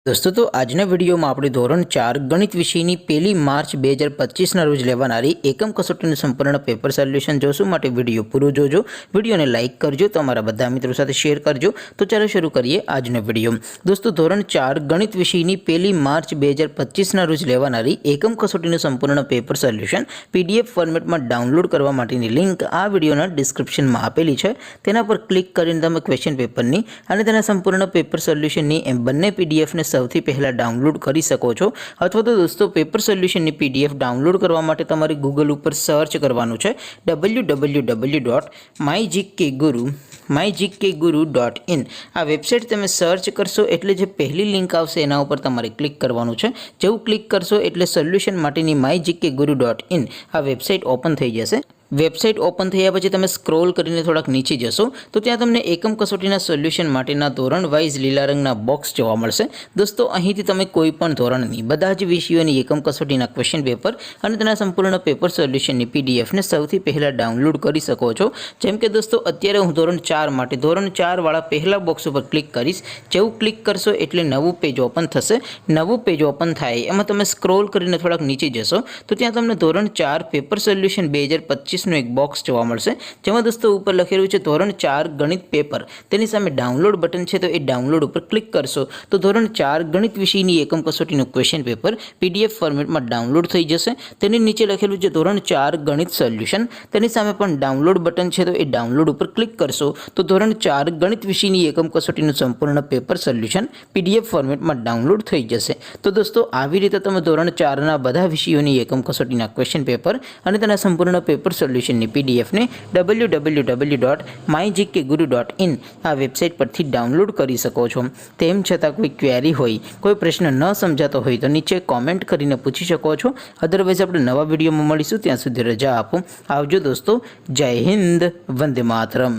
दोस्तों तो આજના વિડીયોમાં આપણે ધોરણ 4 ગણિત વિષયની 1 માર્ચ 2025ના રોજ લેવાનારી એકમ કસોટીનું સંપૂર્ણ પેપર સોલ્યુશન જોશું। માટે વિડીયો પૂરો જોજો, વિડીયોને લાઇક કરજો, તમારા બધા મિત્રો સાથે શેર કરજો। તો ચાલો શરૂ કરીએ આજનો વિડીયો। દોસ્તો ધોરણ 4 ગણિત વિષયની 1 માર્ચ 2025ના રોજ લેવાનારી એકમ કસોટીનું સંપૂર્ણ પેપર સોલ્યુશન પીડીએફ ફોર્મેટમાં ડાઉનલોડ કરવા માટેની લિંક આ વિડીયોના ડિસ્ક્રિપ્શનમાં આપેલી છે। તેના પર ક્લિક કરીને તમે ક્વેશ્ચન પેપરની અને તેના સંપૂર્ણ પેપર સોલ્યુશનની એમ બંને પીડીએફને સૌથી પહેલા ડાઉનલોડ કરી શકો છો। અથવા તો દોસ્તો પેપર સોલ્યુશનની પીડીએફ ડાઉનલોડ કરવા માટે તમારે ગૂગલ ઉપર સર્ચ કરવાનું છે www.mygkguru.in। આ વેબસાઇટ તમે સર્ચ કરશો એટલે જે પહેલી લિંક આવશે એના ઉપર તમારે ક્લિક કરવાનું છે। જેવું ક્લિક કરશો એટલે સોલ્યુશન માટેની mygkguru.in આ વેબસાઇટ ઓપન થઈ જશે। વેબસાઇટ ઓપન થયા પછી તમે સ્ક્રોલ કરીને થોડાક નીચે જશો તો ત્યાં તમને એકમ કસોટીના સોલ્યુશન માટેના ધોરણ વાઇઝ લીલા રંગના બોક્સ જોવા મળશે। દોસ્તો અહીંથી તમે કોઈ પણ ધોરણની બધા જ વિષયોની એકમ કસોટીના ક્વેશ્ચન પેપર અને તેના સંપૂર્ણ પેપર સોલ્યુશનની પીડીએફને સૌથી પહેલાં ડાઉનલોડ કરી શકો છો। જેમ કે દોસ્તો અત્યારે હું ધોરણ 4 માટે ધોરણ 4 વાળા પહેલા બોક્સ ઉપર ક્લિક કરીશ। જેવું ક્લિક કરશો એટલે નવું પેજ ઓપન થશે। નવું પેજ ઓપન થાય એમાં તમે સ્ક્રોલ કરીને થોડાક નીચે જશો તો ત્યાં તમને ધોરણ 4 પેપર સોલ્યુશન 2025 નું એક બોક્સ જોવા મળશે, જેમાં દોસ્તો ઉપર લખેલું છે ધોરણ 4 ગણિત પેપર। તેની સામે ડાઉનલોડ બટન છે તો એ ડાઉનલોડ ઉપર ક્લિક કરશો તો ધોરણ 4 ગણિત વિષયની એકમ કસોટીનું ક્વેશ્ચન પેપર પીડીએફ ફોર્મેટમાં ડાઉનલોડ થઈ જશે। તેની નીચે લખેલું છે ધોરણ 4 ગણિત સોલ્યુશન, તેની સામે પણ ડાઉનલોડ બટન છે તો એ ડાઉનલોડ ઉપર ક્લિક કરશો તો ધોરણ 4 ગણિત વિષયની એકમ કસોટીનું સંપૂર્ણ પેપર સોલ્યુશન પીડીએફ ફોર્મેટમાં ડાઉનલોડ થઈ જશે। તો દોસ્તો આવી રીતે તમે ધોરણ 4ના બધા વિષયોની એકમ કસોટીના ક્વેશ્ચન પેપર અને તેના સંપૂર્ણ પેપર સોલ્યુશનની પીડીએફને www.mygkguru.in આ વેબસાઇટ પરથી ડાઉનલોડ કરી શકો છો। તેમ છતાં કોઈ ક્વેરી હોય, કોઈ પ્રશ્ન ન સમજાતો હોય તો નીચે કોમેન્ટ કરીને પૂછી શકો છો। અદરવાઇઝ આપણે નવા વિડીયોમાં મળીશું, ત્યાં સુધી રજા આપો। આવજો દોસ્તો, જય હિન્દ, વંદે માતરમ।